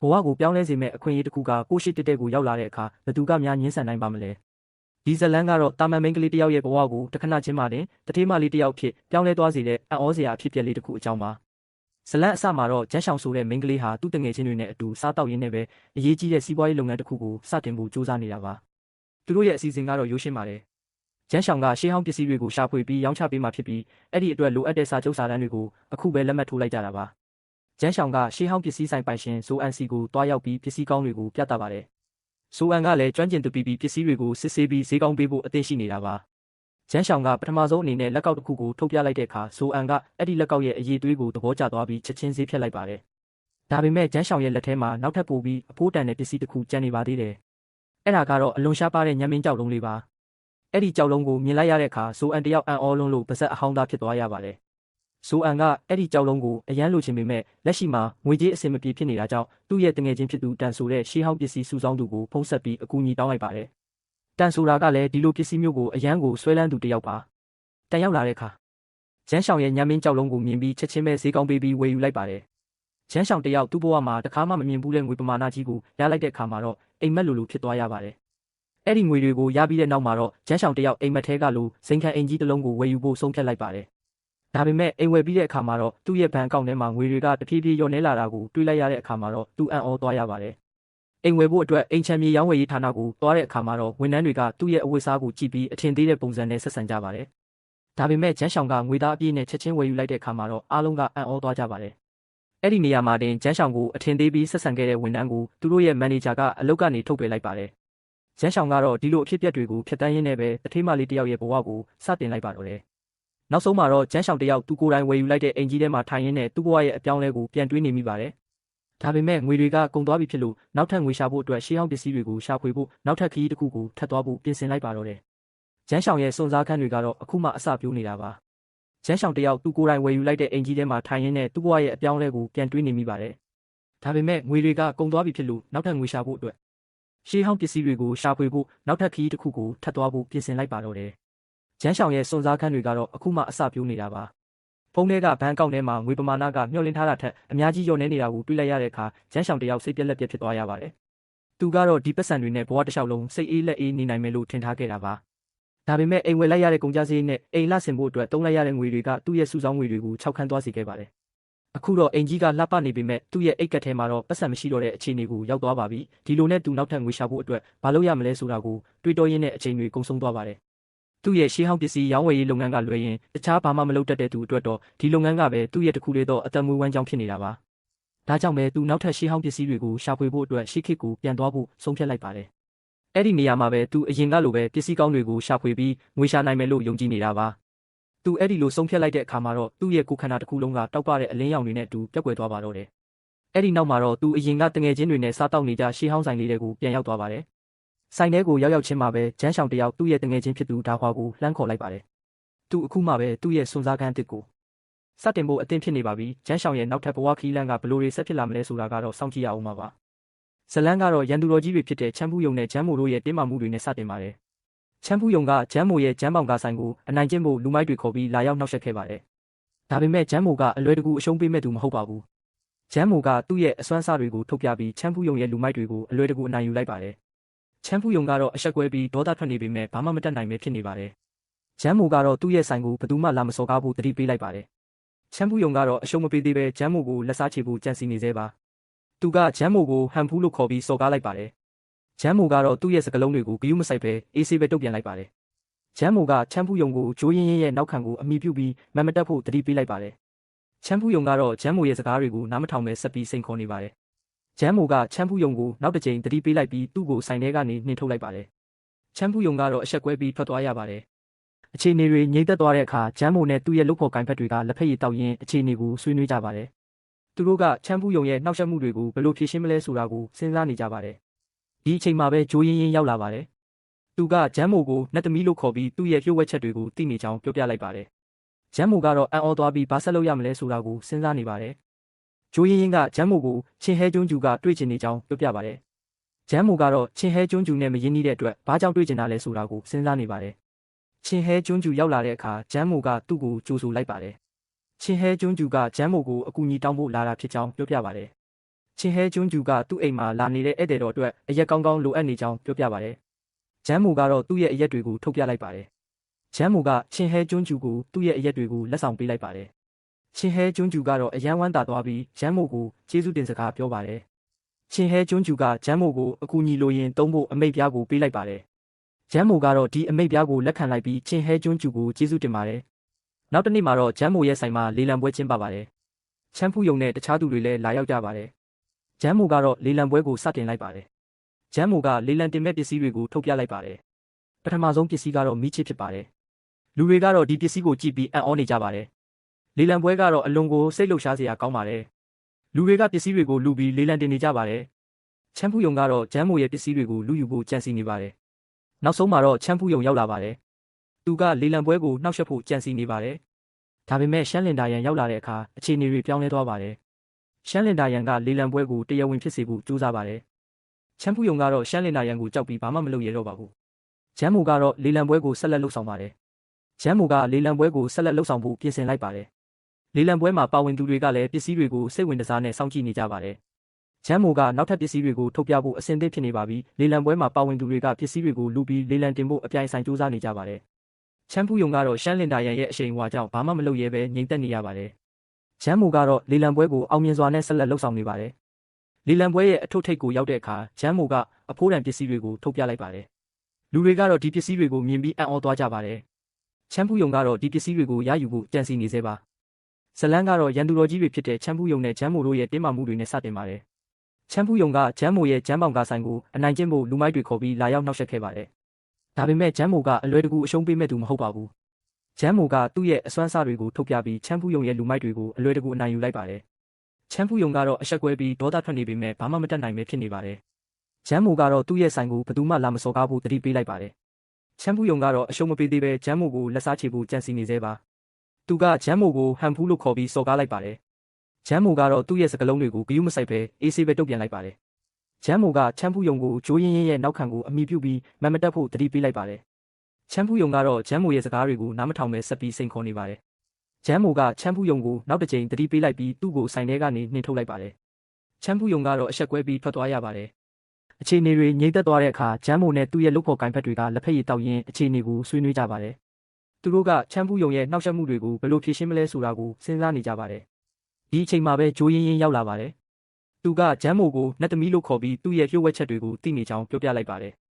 ဘဝကိုပြောင်းလဲစေမဲ့အခွင့်အရေးတစ်ခုကကိုရှိတက်တဲ့ကိုရောက်လာတဲ့အခါဘသူကများညှင်းဆန်နိုင်ပါမလဲဒီဇလန်ကတော့တာမန်မိန်းကလေးတစ်ယောက်ရဲ့ဘဝကိုတခဏချင်းမှတင်တထေးမလေးတစ်ယောက်ဖြစ်ပြောင်းလဲသွားစေတဲ့အံ့ဩစရာအဖြစ်အပျက်လေးတစ်ခုအကြောင်းပါဇလန်အစမှာတော့ဂျမ်းရှောင်ဆိုတဲ့မိန်းကလေးဟာသူ့တငယ်ချင်းတွေနဲ့အတူစားတောက်ရင်းနဲ့ပဲအရေးကြီးတဲ့စီးပွားရေးလုပ်ငန်းတစ်ခုကိုစတင်ဖို့ကြိုးစားနေတာပါသူတို့ရဲ့အစီအစဉ်ကတော့ရိုးရှင်းပါတယ်ဂျမ်းရှောင်ကရှေးဟောင်းပစ္စည်းတွေကိုရှာဖွေပြီးရောင်းချပေးမှဖြစ်ပြီးအဲ့ဒီအတွက်လိုအပ်တဲ့စာချုပ်စာတမ်းတွေကိုအခုပဲလက်မှတ်ထိုးလိုက်ကြတာပါဂျမ်းရှောင်ကရှေးဟောင်းပစ္စည်းဆိုင်ပိုင်ရှင်ဇိုအန်စီကိုတွားရောက်ပြီးပစ္စည်းကောင်းတွေကိုပြသပါတယ်ဇိုအန်ကလည်းကျွမ်းကျင်သူပြီးပစ္စည်းတွေကိုစစ်ဆေးပြီးဈေးကောင်းပေးဖို့အသင့်ရှိနေတာပါဂျမ်းရှောင်ကပထမဆုံးအနေနဲ့လက်ကောက်တစ်ခုကိုထုတ်ပြလိုက်တဲ့အခါဇိုအန်ကအဲ့ဒီလက်ကောက်ရဲ့အရေးသွေးကိုသဘောကျသွားပြီးချက်ချင်းဈေးဖြတ်လိုက်ပါတယ်ဒါပေမဲ့ဂျမ်းရှောင်ရဲ့လက်ထဲမှာနောက်ထပ်ပိုပြီးအဖိုးတန်တဲ့ပစ္စည်းတစ်ခုကျန်နေပါသေးတယ်အဲ့ဒါကတော့အလွန်ရှားပါတဲ့ညံမင်းကြောက်လုံးလေးပါအဲ့ဒီကြောက်လုံးကိုမြင်လိုက်ရတဲ့အခါဇိုအန်တယောက်အံ့ဩလုံးလို့ပါဇက်အဟောင်းသားဖြစ်သွားရပါတယ်ဇိုအန်ကအဲ့ဒီကြောက်လုံးကိုအရန်လိုချင်ပေမဲ့လက်ရှိမှာငွေကြေးအဆင်မပြေဖြစ်နေတာကြောင့်သူ့ရဲ့တငယ်ချင်းဖြစ်သူတန်ဆိုတဲ့ရှေးဟောင်းပစ္စည်းစုဆောင်းသူကိုဖုံးဆက်ပြီးအကူအညီတောင်းလိုက်ပါတယ်တန်ဆိုတာကလည်းဒီလိုပစ္စည်းမျိုးကိုအရန်ကိုဆွဲလန်းသူတစ်ယောက်ပါတန်ရောက်လာတဲ့အခါဂျမ်းရှောင်ရဲ့ညံမင်းကြောက်လုံးကိုမြင်ပြီးချက်ချင်းပဲဈေးကောင်းပေးပြီးဝယ်ယူလိုက်ပါတယ်ဂျမ်းရှောင်တစ်ယောက်သူ့ဘဝမှာတခါမှမမြင်ဘူးတဲ့ငွေပမာဏကြီးကိုရလိုက်တဲ့အခါမှာတော့အိမ်မက်လိုဖြစ်သွားရပါတယ်အဲ့ဒီငွေတွေကိုရပြီးတဲ့နောက်မှာတော့ဂျမ်းရှောင်တစ်ယောက်အိမ်မက်ထဲကလိုစိန်ခံအိမ်ကြီးတစ်လုံးကိုဝယ်ယူဖို့ဆုံးဖြတ်လိုက်ပါတယ်ဒါပေမဲ့အိမ်ဝယ်ပြီးတဲ့အခါမှာတော့သူ့ရဲ့ဘဏ်အကောင့်ထဲမှာငွေတွေကတဖြည်းဖြည်းလျော့နေလာတာကိုတွေးလိုက်ရတဲ့အခါမှာတော့သူအံ့ဩသွားရပါတယ်အိမ်ဝယ်ဖို့အတွက်အိမ်ချမ်းမြေရောင်းဝယ်ရေးဌာနကိုသွားတဲ့အခါမှာတော့ဝန်ထမ်းတွေကသူ့ရဲ့အဝတ်အစားကိုကြည့်ပြီးအထင်သေးတဲ့ပုံစံနဲ့ဆက်ဆံကြပါတယ်ဒါပေမဲ့ဂျမ်းရှောင်ကငွေသားအပြည့်နဲ့ချက်ချင်းဝယ်ယူလိုက်တဲ့အခါမှာတော့အားလုံးကအံ့ဩသွားကြပါတယ်အဲ့ဒီနေရာမှာတင်ဂျမ်းရှောင်ကိုအထင်သေးပြီးဆက်ဆံခဲ့တဲ့ဝန်ထမ်းကိုသူတို့ရဲ့မန်နေဂျာကအလုပ်ကနေထုတ်ပယ်လိုက်ပါတယ်ဂျမ်းရှောင်ကတော့ဒီလိုအဖြစ်အပျက်တွေကိုဖျက်ဆီးရင်းနဲ့ပဲတထေးမလေးတစ်ယောက်ရဲ့ဘဝကိုစတင်လိုက်ပါတော့တယ်နောက်ဆုံးမှာတော့ဂျမ်းရှောင်တစ်ယောက်သူကိုယ်တိုင်ဝယ်ယူလိုက်တဲ့အိမ်ကြီးထဲမှာထိုင်ရင်းနဲ့သူ့ဘဝရဲ့အပြောင်းလဲကိုပြန်တွေးနေမိပါတယ်ဒါပေမဲ့ငွေတွေကကုန်သွားပြီဖြစ်လို့နောက်ထပ်ငွေရှာဖို့အတွက်ရှေးဟောင်းပစ္စည်းတွေကိုရှာဖွေဖို့နောက်ထပ်ခရီးတစ်ခုကိုထပ်သွားဖို့ပြင်ဆင်လိုက်ပါတော့တယ်ဂျမ်းရှောင်ရဲ့စွန့်စားခန်းတွေကတော့အခုမှအစပြိုးနေတာပါဂျမ်းရှောင်တစ်ယောက်သူကိုယ်တိုင်ဝယ်ယူလိုက်တဲ့အိမ်ကြီးထဲမှာထိုင်ရင်းနဲ့သူ့ဘဝရဲ့အပြောင်းလဲကိုပြန်တွေးနေမိပါတယ်ဒါပေမဲ့ငွေတွေကကုန်သွားပြီဖြစ်လို့နောက်ထပ်ငွေရှာဖို့အတွက်ရှေးဟောင်းပစ္စည်းတွေကိုရှာဖွေဖို့နောက်ထပ်ခရီးတစ်ခုကိုထပ်သွားဖို့ပြင်ဆင်လိုက်ပါတော့တယ်ဂျမ်းရှောင်ရဲ့စွန့်စားခန်းတွေကတော့အခုမှအစပြိုးနေတာပါဖုန်းထဲကဘဏ်အကောင့်ထဲမှာငွေပမာဏကမျှော်လင့်ထားတာထက်အများကြီးလျော့နေနေတာကိုတွေ့လိုက်ရတဲ့အခါဂျမ်းရှောင်တစ်ယောက်စိတ်ပြက်လက်ပြက်ဖြစ်သွားရပါတယ်သူကတော့ဒီပတ်စံတွေနဲ့ဘဝတစ်လျှောက်လုံးစိတ်အေးလက်အေးနေနိုင်မယ်လို့ထင်ထားခဲ့တာပါဒါပေမဲ့အိမ်ဝယ်လိုက်ရတဲ့ကုန်ကျစရိတ်နဲ့အိမ်လဆင်ဖို့အတွက်တုံးလိုက်ရတဲ့ငွေတွေကသူ့ရဲ့စုဆောင်းငွေတွေကိုခြောက်ခန်းသွားစေခဲ့ပါတယ်အခုတော့အိမ်ကြီးကလှပနေပေမဲ့သူ့ရဲ့အိတ်ကက်ထဲမှာတော့ပတ်စံမရှိတော့တဲ့အခြေအနေကိုရောက်သွားပါပြီဒီလိုနဲ့သူနောက်ထပ်ငွေရှာဖို့အတွက်မလုပ်ရမလဲဆိုတာကိုတွေးတောရင်းနဲ့အချိန်တွေကုန်ဆုံးသွားပါတယ်သူ့ရဲ့ရှေးဟောင်းပစ္စည်းရောင်းဝယ်ရေးလုပ်ငန်းကလွှဲရင်တခြားဘာမှမလုပ်တတ်တဲ့သူအတွက်တော့ဒီလုပ်ငန်းကပဲသူ့ရဲ့တစ်ခုလေးတော့အသက်မွေးဝမ်းကြောင်းဖြစ်နေတာပါဒါကြောင့်ပဲသူနောက်ထပ်ရှေးဟောင်းပစ္စည်းတွေကိုရှာဖွေဖို့အတွက်ရှေးခေတ်ကိုပြန်သွားဖို့ဆုံးဖြတ်လိုက်ပါတယ်အဲ့ဒီနေရာမှာပဲသူအရင်ကလိုပဲပစ္စည်းကောင်းတွေကိုရှာဖွေပြီးငွေရှာနိုင်မယ်လို့ယုံကြည်နေတာပါသူအဲ့ဒီလိုဆုံးဖြတ်လိုက်တဲ့အခါမှာတော့သူ့ရဲ့ကိုယ်ခန္ဓာတစ်ခုလုံးကတောက်ပတဲ့အလင်းရောင်တွေနဲ့အတူပျောက်ကွယ်သွားပါတော့တယ်အဲ့ဒီနောက်မှာတော့သူအရင်ကတငယ်ချင်းတွေနဲ့စားတောက်နေကြရှေးဟောင်းဆိုင်လေးတွေကိုပြန်ရောက်သွားပါတယ်ဆိုင်ထဲကိုရောက်ချင်းမှာပဲဂျမ်းရှောင်တစ်ယောက်သူ့ရဲ့တငယ်ချင်းဖြစ်သူဒါဟွာကိုလှမ်းခေါ်လိုက်ပါတယ်သူအခုမှပဲသူ့ရဲ့စွန့်စားခန်းတစ်ကိုစတင်ဖို့အသင့်ဖြစ်နေပါပြီဂျမ်းရှောင်ရဲ့နောက်ထပ်ဘဝခီးလန်းကဘလို့တွေဆက်ဖြစ်လာမလဲဆိုတာကတော့စောင့်ကြည့်ရအောင်ပါဇလန်ကတော့ရန်သူတော်ကြီးတွေဖြစ်တဲ့ချမ်းဖူးယုံနဲ့ဂျမ်းမိုတို့ရဲ့တင်းမာမှုတွေနဲ့စတင်ပါတယ်ချမ်းဖူးယုံကဂျမ်းမိုရဲ့ဂျမ်းပေါင်ကားဆိုင်ကိုအနိုင်ကျင့်ဖို့လူမိုက်တွေခေါ်ပြီးလာရောက်နှောက်ယှက်ခဲ့ပါတယ်ဒါပေမဲ့ဂျမ်းမိုကအလွယ်တကူအရှုံးပေးမဲ့သူမဟုတ်ပါဘူးဂျမ်းမိုကသူ့ရဲ့အစွမ်းစားတွေကိုထုတ်ပြပြီးချမ်းဖူးယုံရဲ့လူမိုက်တွေကိုအလွယ်တကူအနိုင်ယူလိုက်ပါတယ်ချမ်းဖူးယုံကတော့အဆက်ကွဲပြီးဒေါသထွက်နေပေမဲ့ဘာမှမတတ်နိုင်ပဲဖြစ်နေပါတယ်ဂျမ်းမိုကတော့သူ့ရဲ့ဆိုင်ကိုဘယ်သူမှလာမစော်ကားဖို့တတိပေးလိုက်ပါတယ်ချမ်းဖူးယုံကတော့အရှုံးမပေးသေးပဲဂျမ်းမိုကိုလက်စားချေဖို့ကြံစီနေသေးပါသူကဂျမ်းမိုကိုဟန်ဖူးလို့ခေါ်ပြီးစော်ကားလိုက်ပါတယ်ဂျမ်းမိုကတော့သူ့ရဲ့စကလုံးတွေကိုဂယုမဆိုင်ပဲအေးဆေးပဲတုတ်ပြန်လိုက်ပါတယ်ဂျမ်းမိုကချမ်းဖူးယုံကိုဂျိုးရင်းရင်းရဲ့နောက်ခံကိုအမိပြုပြီးမတက်ဖို့တတိပေးလိုက်ပါတယ်ချမ်းဖူးယုံကတော့ဂျမ်းမိုရဲ့စကားတွေကိုနားမထောင်ပဲဆက်ပြီးစိန်ခေါ်နေပါတယ်ဂျမ်းမိုကချမ်းဖူးယုံကိုနောက်တစ်ကြိမ်တတိပေးလိုက်ပြီးသူ့ကိုဆိုင်ထဲကနေနှင်ထုတ်လိုက်ပါတယ်ချမ်းဖူးယုံကတော့အဆက်ကွဲပြီးထွက်သွားရပါတယ်အခြေအနေတွေငြိမ်သက်သွားတဲ့အခါဂျမ်းမိုနဲ့သူ့ရဲ့လုပ်ဖော်ကိုင်ဖက်တွေကလက်ဖက်ရည်တောက်ရင်းအခြေအနေကိုဆွေးနွေးကြပါတယ်သူတို့ကချမ်းဖူးယုံရဲ့နှောက်ယှက်မှုတွေကိုဘယ်လိုဖြေရှင်းမလဲဆိုတာကိုစဉ်းစားနေကြပါတယ်ဒီအချိန်မှာပဲဂျိုးရင်းရင်းရောက်လာပါတယ်သူကဂျမ်းမိုကိုနတ်သမီးလို့ခေါ်ပြီးသူ့ရဲ့လျှို့ဝှက်ချက်တွေကိုသိနေကြောင်းပြောပြလိုက်ပါတယ်ဂျမ်းမိုကတော့အံ့ဩသွားပြီးဘာဆက်လုပ်ရမလဲဆိုတာကိုစဉ်းစားနေပါတယ်ဂျိုးရင်းရင်းကဂျမ်းမိုကိုချင်းဟဲကျွန်းကျူကတွေ့ချင်နေကြောင်းပြောပြပါတယ်ဂျမ်းမိုကတော့ချင်းဟဲကျွန်းကျူနဲ့မရင်းနှီးတဲ့အတွက်ဘာကြောင့်တွေ့ချင်တာလဲဆိုတာကိုစဉ်းစားနေပါတယ်ချင်းဟဲကျွန်းကျူရောက်လာတဲ့အခါဂျမ်းမိုကသူ့ကိုကြိုဆိုလိုက်ပါတယ်ချင်းဟဲကျွန်းကျူကဂျမ်းမိုကိုအကူအညီတောင်းဖို့လာတာဖြစ်ကြောင်းပြောပြပါတယ် ချင်းဟဲကျွန်းကျူကသူ့အိမ်မှာလာနေတဲ့ဧည့်သည်တော်အတွက်အရက်ကောင်းကောင်းလိုအပ်နေကြောင်းပြောပြပါတယ်။ဂျမ်းမိုကတော့သူ့ရဲ့အရက်တွေကိုထုတ်ပြလိုက်ပါတယ်။ဂျမ်းမိုကချင်းဟဲကျွန်းကျူကိုသူ့ရဲ့အရက်တွေကိုလက်ဆောင်ပေးလိုက်ပါတယ်။ချင်းဟဲကျွန်းကျူကတော့အယမ်းဝမ်းသာသွားပြီးဂျမ်းမိုကိုကျေးဇူးတင်စကားပြောပါတယ်။ချင်းဟဲကျွန်းကျူကဂျမ်းမိုကိုအကူအညီလိုရင်သုံးဖို့အမိန့်ပြားကိုပေးလိုက်ပါတယ်။ဂျမ်းမိုကတော့ဒီအမိန့်ပြားကိုလက်ခံလိုက်ပြီးချင်းဟဲကျွန်းကျူကိုကျေးဇူးတင်ပါတယ်။နောက်တစ်နေ့မှာတော့ဂျမ်းမိုရဲ့ဆိုင်မှာလေလံပွဲကျင်းပပါတယ်။ချမ်းဖူးယုံနဲ့တခြားသူတွေလည်းလာရောက်ကြပါတယ်။ဂျမ်းမိုကတော့လေလံပွဲကိုစတင်လိုက်ပါတယ်။ဂျမ်းမိုကလေလံတင်မဲ့ပစ္စည်းတွေကိုထုတ်ပြလိုက်ပါတယ်။ပထမဆုံးပစ္စည်းကတော့မီးချစ်ဖြစ်ပါတယ်။လူတွေကတော့ဒီပစ္စည်းကိုကြည့်ပြီးအံ့ဩနေကြပါတယ်။လေလံပွဲကတော့အလွန်ကိုစိတ်လှုပ်ရှားစရာကောင်းပါတယ်။လူတွေကပစ္စည်းတွေကိုလူပြီးလေလံတင်နေကြပါတယ်။ချမ်းဖူးယုံကတော့ဂျမ်းမိုရဲ့ပစ္စည်းတွေကိုလူယူဖို့ကြံစည်နေပါတယ်။နောက်ဆုံးမှာတော့ချမ်းဖူးယုံရောက်လာပါတယ်။သူကလေလံပွဲကိုနှောက်ယှက်ဖို့ကြံစည်နေပါတယ်။ဒါပေမဲ့ရှမ်းလင်ဒါရန်ရောက်လာတဲ့အခါအခြေအနေတွေပြောင်းလဲသွားပါတယ်။ရှမ်းလင်ဒါရန်ကလေလံပွဲကိုတရားဝင်ဖြစ်စေဖို့ကြိုးစားပါတယ်။ချမ်းဖူးယုံကတော့ရှမ်းလင်ဒါရန်ကိုကြောက်ပြီးဘာမှမလုပ်ရတော့ပါဘူး။ဂျမ်းမိုကတော့လေလံပွဲကိုဆက်လက်လှုပ်ဆောင်ပါတယ်။ဂျမ်းမိုကလေလံပွဲကိုဆက်လက်လှုပ်ဆောင်ဖို့ပြင်ဆင်လိုက်ပါတယ်။လေလံပွဲမှာပါဝင်သူတွေကလည်းပစ္စည်းတွေကိုစိတ်ဝင်စားနဲ့စောင့်ကြည့်နေကြပါတယ်။ဂျမ်းမိုကနောက်ထပ်ပစ္စည်းတွေကိုထုတ်ပြဖို့အဆင်သင့်ဖြစ်နေပါပြီ။လေလံပွဲမှာပါဝင်သူတွေကပစ္စည်းတွေကိုလူပြီးလေလံတင်ဖို့အပြိုင်ဆိုင်ကြိုးစားနေကြပါတယ်။ချမ်းဖူးယုံကတော့ရှမ်းလင်ဒါရန်ရဲ့အရှိန်အဝါကြောင့်ဘာမှမလုပ်ရဲပဲငြိမ်သက်နေရပါတယ်။ဂျမ်းမိုကတော့လေလံပွဲကိုအောင်မြင်စွာနဲ့ဆက်လက်လှုပ်ဆောင်နေပါတယ်။လေလံပွဲရဲ့အထွတ်ထိပ်ကိုရောက်တဲ့အခါဂျမ်းမိုကအဖိုးတန်ပစ္စည်းတွေကိုထုတ်ပြလိုက်ပါတယ်။လူတွေကတော့ဒီပစ္စည်းတွေကိုမြင်ပြီးအံ့ဩသွားကြပါတယ်။ချမ်းဖူးယုံကတော့ဒီပစ္စည်းတွေကိုရယူဖို့ကြံစည်နေသေးပါ။ဇလန်းကတော့ရန်သူတော်ကြီးတွေဖြစ်တဲ့ချမ်းဖူးယုံနဲ့ဂျမ်းမိုတို့ရဲ့တင်းမာမှုတွေနဲ့စတင်ပါတယ်။ချမ်းဖူးယုံကဂျမ်းမိုရဲ့ဂျမ်းပေါင်ကားဆိုင်ကိုအနိုင်ကျင့်ဖို့လူမိုက်တွေခေါ်ပြီးလာရောက်နှောက်ယှက်ခဲ့ပါတယ်။ဒါပေမဲ့ဂျမ်းမိုကအလွယ်တကူအရှုံးပေးမဲ့သူမဟုတ်ပါဘူး။ဂျမ်းမိုကသူ့ရဲ့အစွမ်းစားတွေကိုထုတ်ပြပြီးချမ်းဖူးယုံရဲ့လူမိုက်တွေကိုအလွယ်တကူအနိုင်ယူလိုက်ပါတယ်။ချမ်းဖူးယုံကတော့အဆက်ကွဲပြီးဒေါသထွက်နေပေမဲ့ဘာမှမတတ်နိုင်ပဲဖြစ်နေပါတယ်။ဂျမ်းမိုကတော့သူ့ရဲ့ဆိုင်ကိုဘယ်သူမှလာမစော်ကားဖို့တတိပေးလိုက်ပါတယ်။ချမ်းဖူးယုံကတော့အရှုံးမပေးသေးပဲဂျမ်းမိုကိုလက်စားချေဖို့ကြံစည်နေသေးပါ။သူကဂျမ်းမိုကိုဟန်ဖူးလို့ခေါ်ပြီးစော်ကားလိုက်ပါတယ်။ဂျမ်းမိုကတော့သူ့ရဲ့စကားလုံးတွေကိုဂရုမစိုက်ပဲအေးဆေးပဲတုံ့ပြန်လိုက်ပါတယ်။ဂျမ်းမိုကချမ်းဖူးယုံကိုဂျိုးရင်ရင်ရဲ့နောက်ခံကိုအမိပြုပြီးမမတက်ဖို့တတိပေးလိုက်ပါတယ်။ချမ်းဖူးယုံကတော့ဂျမ်းမိုရဲ့စကားတွေကိုနားမထောင်ပဲဆက်ပြီးစိန်ခေါ်နေပါတယ်။ဂျမ်းမိုကချမ်းဖူးယုံကိုနောက်တစ်ကြိမ်တတိပေးလိုက်ပြီးသူ့ကိုဆိုင်ထဲကနေနှင်ထုတ်လိုက်ပါတယ်။ချမ်းဖူးယုံကတော့အဆက်ကွဲပြီးထွက်သွားရပါတယ်။အခြေအနေတွေငြိမ်သက်သွားတဲ့အခါဂျမ်းမိုနဲ့သူ့ရဲ့လုပ်ဖော်ကိုင်ဖက်တွေကလက်ဖက်ရည်တောက်ရင်းအခြေအနေကိုဆွေးနွေးကြပါတယ်။သူတို့ကချမ်းဖူးယုံရဲ့နှောက်ယှက်မှုတွေကိုဘယ်လိုဖြေရှင်းမလဲဆိုတာကိုစဉ်းစားနေကြပါတယ်။ဒီအချိန်မှာပဲဂျိုးရင်ရင်ရောက်လာပါတယ်။သူကဂျမ်းမိုကိုနတ်သမီးလို့ခေါ်ပြီးသူ့ရဲ့လျှို့ဝှက်ချက်တွေကိုသိနေကြောင်းပြောပြလိုက်ပါတယ်။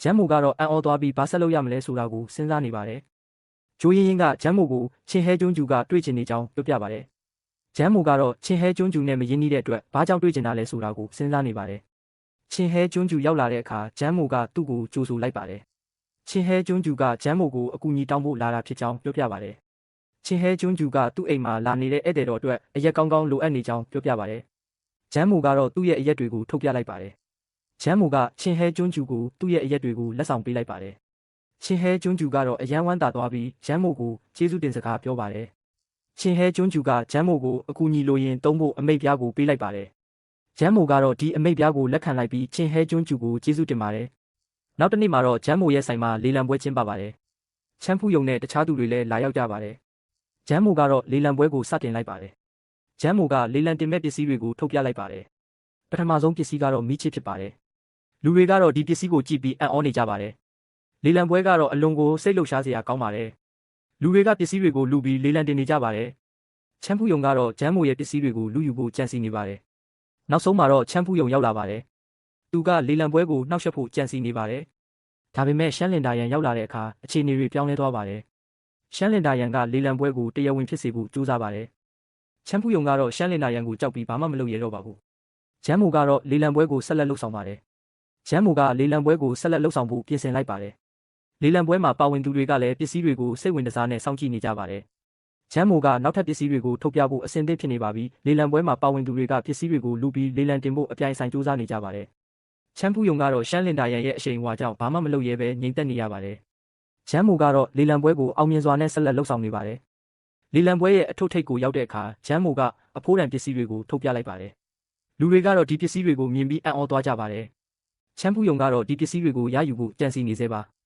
ဂျမ်းမိုကတော့အံ့ဩသွားပြီးဘာဆက်လုပ်ရမလဲဆိုတာကိုစဉ်းစားနေပါတယ်။ဂျိုးရင်ရင်ကဂျမ်းမိုကိုချင်းဟဲကျွန်းကျူကတွေ့ချင်နေကြောင်းပြောပြပါတယ်။ဂျမ်းမိုကတော့ချင်းဟဲကျွန်းကျူနဲ့မရင်းနှီးတဲ့အတွက်ဘာကြောင့်တွေ့ချင်တာလဲဆိုတာကိုစဉ်းစားနေပါတယ်။ချင်းဟဲကျွန်းကျူရောက်လာတဲ့အခါဂျမ်းမိုကသူ့ကိုကြိုဆိုလိုက်ပါတယ်။ချင်းဟဲကျွန်းကျူကဂျမ်းမိုကိုအကူအညီတောင်းဖို့လာတာဖြစ်ကြောင်းပြောပြပါတယ်။ချင်းဟဲကျွန်းကျူကသူ့အိမ်မှာလာနေတဲ့ဧည့်သည်တော်အတွက်အရက်ကောင်းကောင်းလိုအပ်နေကြောင်းပြောပြပါတယ်။ဂျမ်းမိုကတော့သူ့ရဲ့အရက်တွေကိုထုတ်ပြလိုက်ပါတယ်။ဂျမ်းမိုကချင်းဟဲကျွန်းကျူကိုသူ့ရဲ့အရက်တွေကိုလက်ဆောင်ပေးလိုက်ပါတယ်။ချင်းဟဲကျွန်းကျူကတော့အယမ်းဝမ်းသာသွားပြီးဂျမ်းမိုကိုကျေးဇူးတင်စကားပြောပါတယ်။ချင်းဟဲကျွန်းကျူကဂျမ်းမိုကိုအကူအညီလိုရင်သုံးဖို့အမိန့်ပြားကိုပေးလိုက်ပါတယ်။ဂျမ်းမိုကတော့ဒီအမိန့်ပြားကိုလက်ခံလိုက်ပြီးချင်းဟဲကျွန်းကျူကိုကျေးဇူးတင်ပါတယ်။နောက်တစ်နေ့မှာတော့ဂျမ်းမိုရဲ့ဆိုင်မှာလေလံပွဲကျင်းပပါတယ်။ချမ်းဖူးယုံနဲ့တခြားသူတွေလည်းလာရောက်ကြပါတယ်။ဂျမ်းမိုကတော့လေလံပွဲကိုစတင်လိုက်ပါတယ်။ဂျမ်းမိုကလေလံတင်မဲ့ပစ္စည်းတွေကိုထုတ်ပြလိုက်ပါတယ်။ပထမဆုံးပစ္စည်းကတော့မီးချစ်ဖြစ်ပါတယ်။လူတွေကတော့ဒီပစ္စည်းကိုကြည့်ပြီးအံ့ဩနေကြပါတယ်။လေလံပွဲကတော့အလွန်ကိုစိတ်လှုပ်ရှားစရာကောင်းပါတယ်။လူတွေကပစ္စည်းတွေကိုလူပြီးလေလံတင်နေကြပါတယ်။ချမ်းဖူးယုံကတော့ဂျမ်းမိုရဲ့ပစ္စည်းတွေကိုလူယူဖို့ကြံစည်နေပါတယ်။နောက်ဆုံးမှာတော့ချမ်းဖူးယုံရောက်လာပါတယ်။သူကလေလံပွဲကိုနှောက်ယှက်ဖို့ကြံစည်နေပါတယ်။ဒါပေမဲ့ရှမ်းလင်ဒါရန်ရောက်လာတဲ့အခါအခြေအနေတွေပြောင်းလဲသွားပါတယ်။ရှမ်းလင်ဒါရန်ကလေလံပွဲကိုတရားဝင်ဖြစ်စေဖို့ကြိုးစားပါတယ်။ချမ်းဖူးယုံကတော့ရှမ်းလင်ဒါရန်ကိုကြောက်ပြီးဘာမှမလုပ်ရတော့ပါဘူး။ဂျမ်းမိုကတော့လေလံပွဲကိုဆက်လက်လှုပ်ဆောင်ပါတယ်။ဂျမ်းမိုကလေလံပွဲကိုဆက်လက်လှုပ်ဆောင်ဖို့ပြင်ဆင်လိုက်ပါတယ်။လေလံပွဲမှာပါဝင်သူတွေကလည်းပစ္စည်းတွေကိုစိတ်ဝင်စားနဲ့စောင့်ကြည့်နေကြပါတယ်။ဂျမ်းမိုကနောက်ထပ်ပစ္စည်းတွေကိုထုတ်ပြဖို့အဆင်သင့်ဖြစ်နေပါပြီ။လေလံပွဲမှာပါဝင်သူတွေကပစ္စည်းတွေကိုလူပြီးလေလံတင်ဖို့အပြိုင်ဆိုင်ကြိုးစားနေကြပါတယ်။ချမ်းဖူးယုံကတော့ရှမ်းလင်ဒါရန်ရဲ့အရှိန်အဝါကြောင့်ဘာမှမလုပ်ရဲပဲငြိမ်သက်နေရပါတယ်။ဂျမ်းမိုကတော့လေလံပွဲကိုအောင်မြင်စွာနဲ့ဆက်လက်လှုပ်ဆောင်နေပါတယ်။လေလံပွဲရဲ့အထွတ်ထိပ်ကိုရောက်တဲ့အခါဂျမ်းမိုကအဖိုးတန်ပစ္စည်းတွေကိုထုတ်ပြလိုက်ပါတယ်။လူတွေကတော့ဒီပစ္စည်းတွေကိုမြင်ပြီးအံ့ဩသွားကြပါတယ်။ချမ်းဖူးယုံကတော့ဒီပစ္စည်းတွေကိုရယူဖို့ကြံစည်နေသေးပါ။